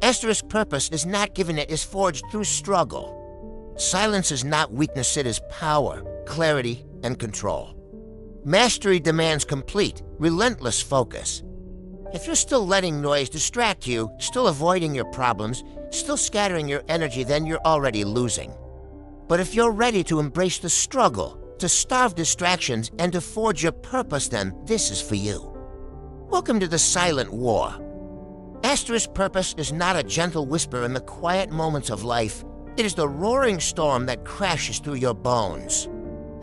Asterisk purpose is not given, it is forged through struggle. Silence is not weakness, it is power, clarity, and control. Mastery demands complete, relentless focus. If you're still letting noise distract you, still avoiding your problems, still scattering your energy, then you're already losing. But if you're ready to embrace the struggle, to starve distractions, and to forge your purpose, then this is for you. Welcome to the silent war. Asterisk purpose is not a gentle whisper in the quiet moments of life. It is the roaring storm that crashes through your bones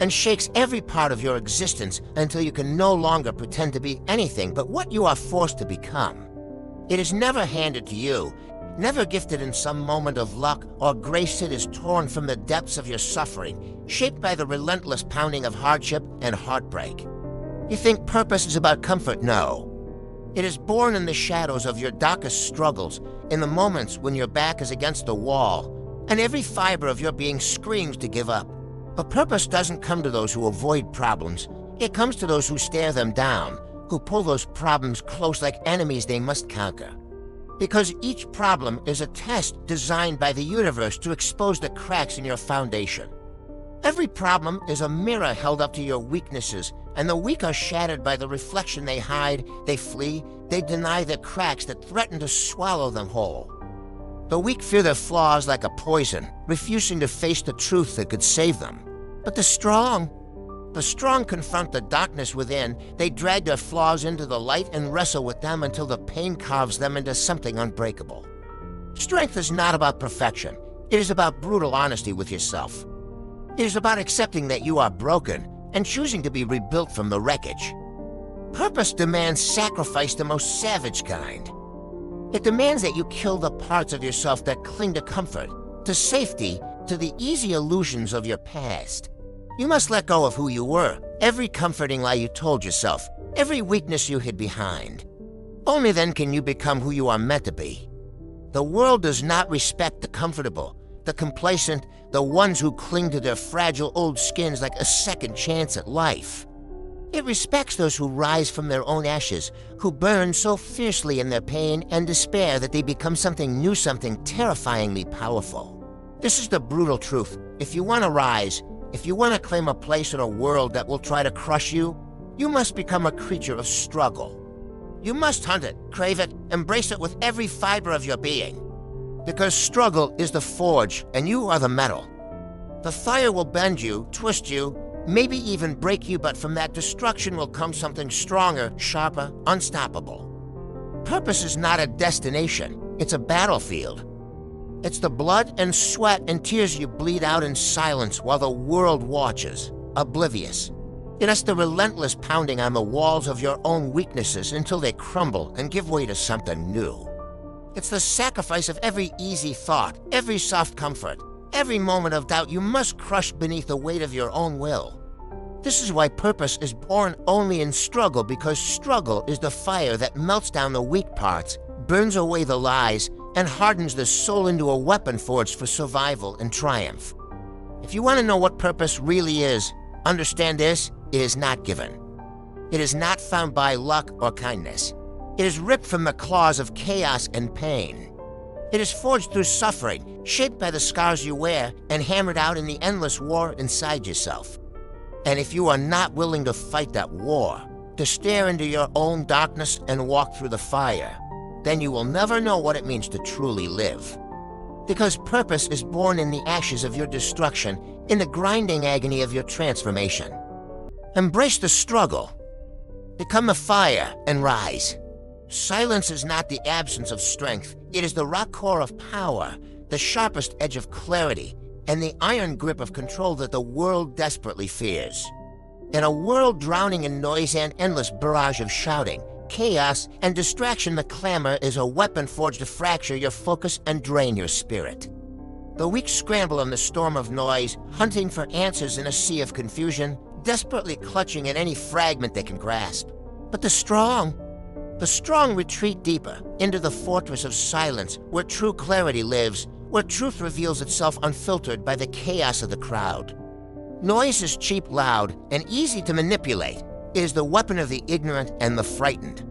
and shakes every part of your existence until you can no longer pretend to be anything but what you are forced to become. It is never handed to you, never gifted in some moment of luck or grace. It is torn from the depths of your suffering, shaped by the relentless pounding of hardship and heartbreak. You think purpose is about comfort? No. It is born in the shadows of your darkest struggles, in the moments when your back is against the wall, and every fiber of your being screams to give up. But purpose doesn't come to those who avoid problems. It comes to those who stare them down, who pull those problems close like enemies they must conquer. Because each problem is a test designed by the universe to expose the cracks in your foundation. Every problem is a mirror held up to your weaknesses, and the weak are shattered by the reflection they hide, they flee, they deny the cracks that threaten to swallow them whole. The weak fear their flaws like a poison, refusing to face the truth that could save them. But the strong confront the darkness within. They drag their flaws into the light and wrestle with them until the pain carves them into something unbreakable. Strength is not about perfection. It is about brutal honesty with yourself. It is about accepting that you are broken and choosing to be rebuilt from the wreckage. Purpose demands sacrifice, the most savage kind. It demands that you kill the parts of yourself that cling to comfort, to safety, to the easy illusions of your past. You must let go of who you were, every comforting lie you told yourself, every weakness you hid behind. Only then can you become who you are meant to be. The world does not respect the comfortable, the complacent, the ones who cling to their fragile old skins like a second chance at life. It respects those who rise from their own ashes, who burn so fiercely in their pain and despair that they become something new, something terrifyingly powerful. This is the brutal truth. If you want to rise, if you want to claim a place in a world that will try to crush you, you must become a creature of struggle. You must hunt it, crave it, embrace it with every fiber of your being. Because struggle is the forge, and you are the metal. The fire will bend you, twist you, maybe even break you, but from that destruction will come something stronger, sharper, unstoppable. Purpose is not a destination, it's a battlefield. It's the blood and sweat and tears you bleed out in silence while the world watches, oblivious. It is the relentless pounding on the walls of your own weaknesses until they crumble and give way to something new. It's the sacrifice of every easy thought, every soft comfort, every moment of doubt you must crush beneath the weight of your own will. This is why purpose is born only in struggle, because struggle is the fire that melts down the weak parts, burns away the lies, and hardens the soul into a weapon forged for survival and triumph. If you want to know what purpose really is, understand this: it is not given. It is not found by luck or kindness. It is ripped from the claws of chaos and pain. It is forged through suffering, shaped by the scars you wear, and hammered out in the endless war inside yourself. And if you are not willing to fight that war, to stare into your own darkness and walk through the fire, then you will never know what it means to truly live. Because purpose is born in the ashes of your destruction, in the grinding agony of your transformation. Embrace the struggle. Become the fire and rise. Silence is not the absence of strength. It is the rock core of power, the sharpest edge of clarity, and the iron grip of control that the world desperately fears. In a world drowning in noise and endless barrage of shouting, chaos, and distraction, the clamor is a weapon forged to fracture your focus and drain your spirit. The weak scramble in the storm of noise, hunting for answers in a sea of confusion, desperately clutching at any fragment they can grasp. But the strong retreat deeper into the fortress of silence, where true clarity lives, where truth reveals itself unfiltered by the chaos of the crowd. Noise is cheap, loud, and easy to manipulate. It is the weapon of the ignorant and the frightened.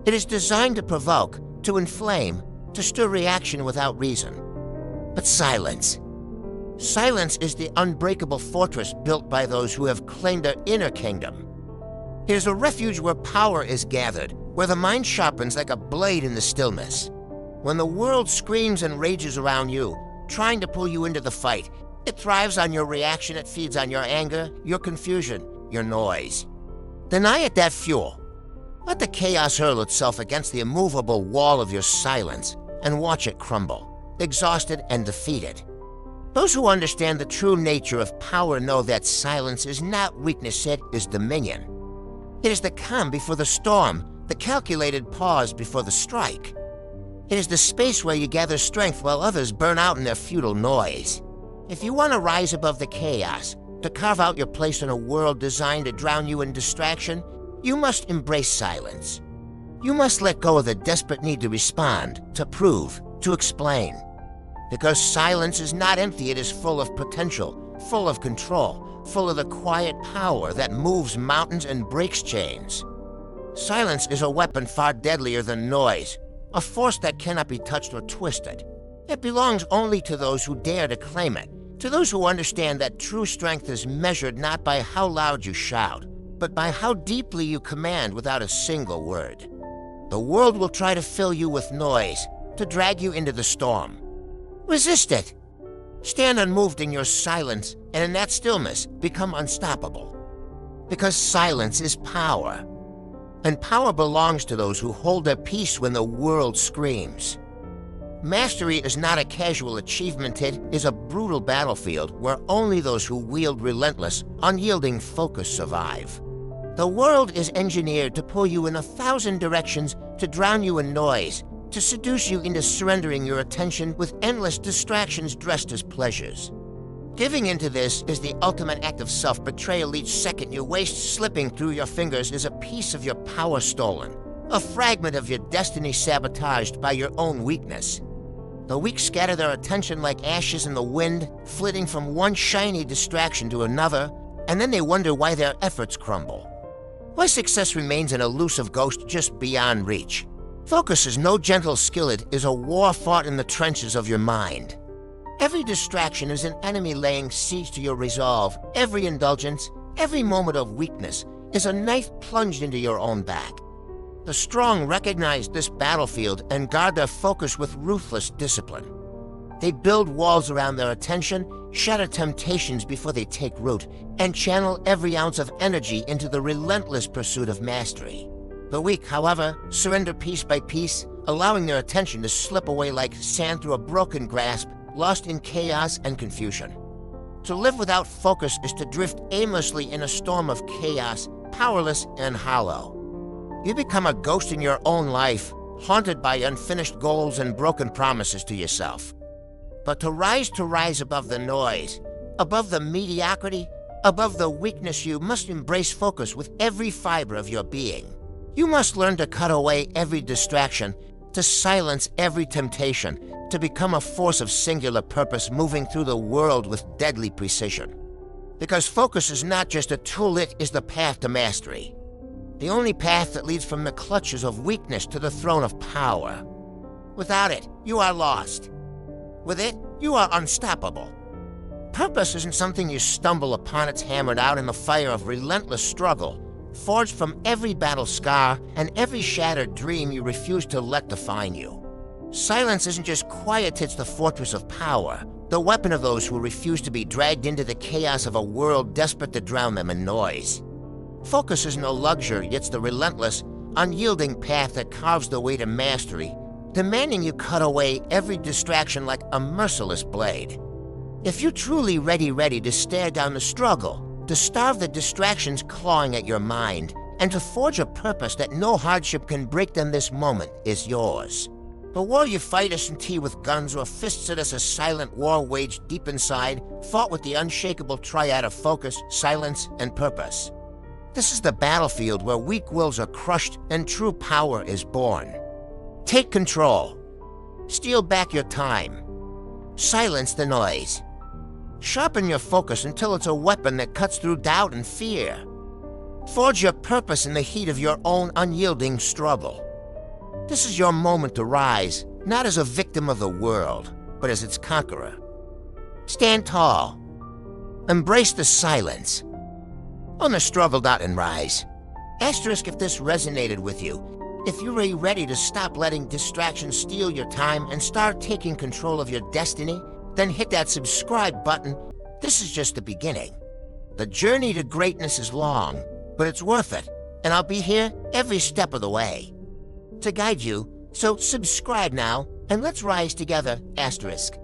It is designed to provoke, to inflame, to stir reaction without reason. But silence. Silence is the unbreakable fortress built by those who have claimed their inner kingdom. It is a refuge where power is gathered, where the mind sharpens like a blade in the stillness. When the world screams and rages around you, trying to pull you into the fight, it thrives on your reaction, it feeds on your anger, your confusion, your noise. Deny it that fuel. Let the chaos hurl itself against the immovable wall of your silence and watch it crumble, exhausted and defeated. Those who understand the true nature of power know that silence is not weakness, it is dominion. It is the calm before the storm, the calculated pause before the strike. It is the space where you gather strength while others burn out in their futile noise. If you want to rise above the chaos, to carve out your place in a world designed to drown you in distraction, you must embrace silence. You must let go of the desperate need to respond, to prove, to explain. Because silence is not empty, it is full of potential, full of control, full of the quiet power that moves mountains and breaks chains. Silence is a weapon far deadlier than noise, a force that cannot be touched or twisted. It belongs only to those who dare to claim it, to those who understand that true strength is measured not by how loud you shout, but by how deeply you command without a single word. The world will try to fill you with noise, to drag you into the storm. Resist it. Stand unmoved in your silence, and in that stillness, become unstoppable. Because silence is power, and power belongs to those who hold their peace when the world screams. Mastery is not a casual achievement, it is a brutal battlefield where only those who wield relentless, unyielding focus survive. The world is engineered to pull you in 1,000 directions, to drown you in noise, to seduce you into surrendering your attention with endless distractions dressed as pleasures. Giving into this is the ultimate act of self-betrayal. Each second you waste slipping through your fingers is a piece of your power stolen, a fragment of your destiny sabotaged by your own weakness. The weak scatter their attention like ashes in the wind, flitting from one shiny distraction to another, and then they wonder why their efforts crumble. Why success remains an elusive ghost just beyond reach. Focus is no gentle skill, it is a war fought in the trenches of your mind. Every distraction is an enemy laying siege to your resolve. Every indulgence, every moment of weakness is a knife plunged into your own back. The strong recognize this battlefield and guard their focus with ruthless discipline. They build walls around their attention, shatter temptations before they take root, and channel every ounce of energy into the relentless pursuit of mastery. The weak, however, surrender piece by piece, allowing their attention to slip away like sand through a broken grasp, lost in chaos and confusion. To live without focus is to drift aimlessly in a storm of chaos, powerless and hollow. You become a ghost in your own life, haunted by unfinished goals and broken promises to yourself. But to rise above the noise, above the mediocrity, above the weakness, you must embrace focus with every fiber of your being. You must learn to cut away every distraction, to silence every temptation, to become a force of singular purpose moving through the world with deadly precision. Because focus is not just a tool, it is the path to mastery. The only path that leads from the clutches of weakness to the throne of power. Without it, you are lost. With it, you are unstoppable. Purpose isn't something you stumble upon, it's hammered out in the fire of relentless struggle, forged from every battle scar and every shattered dream you refuse to let define you. Silence isn't just quiet, it's the fortress of power, the weapon of those who refuse to be dragged into the chaos of a world desperate to drown them in noise. Focus isn't a luxury, it's the relentless, unyielding path that carves the way to mastery, demanding you cut away every distraction like a merciless blade. If you're truly ready to stare down the struggle, to starve the distractions clawing at your mind, and to forge a purpose that no hardship can break, then this moment is yours. The war you fight isn't tea with guns or fists, it is a silent war waged deep inside, fought with the unshakable triad of focus, silence, and purpose. This is the battlefield where weak wills are crushed and true power is born. Take control. Steal back your time. Silence the noise. Sharpen your focus until it's a weapon that cuts through doubt and fear. Forge your purpose in the heat of your own unyielding struggle. This is your moment to rise, not as a victim of the world, but as its conqueror. Stand tall. Embrace the silence. On the struggle out and rise. Asterisk if this resonated with you. If you're ready to stop letting distractions steal your time and start taking control of your destiny, then hit that subscribe button. This is just the beginning. The journey to greatness is long, but it's worth it, and I'll be here every step of the way to guide you. So subscribe now, and let's rise together, asterisk.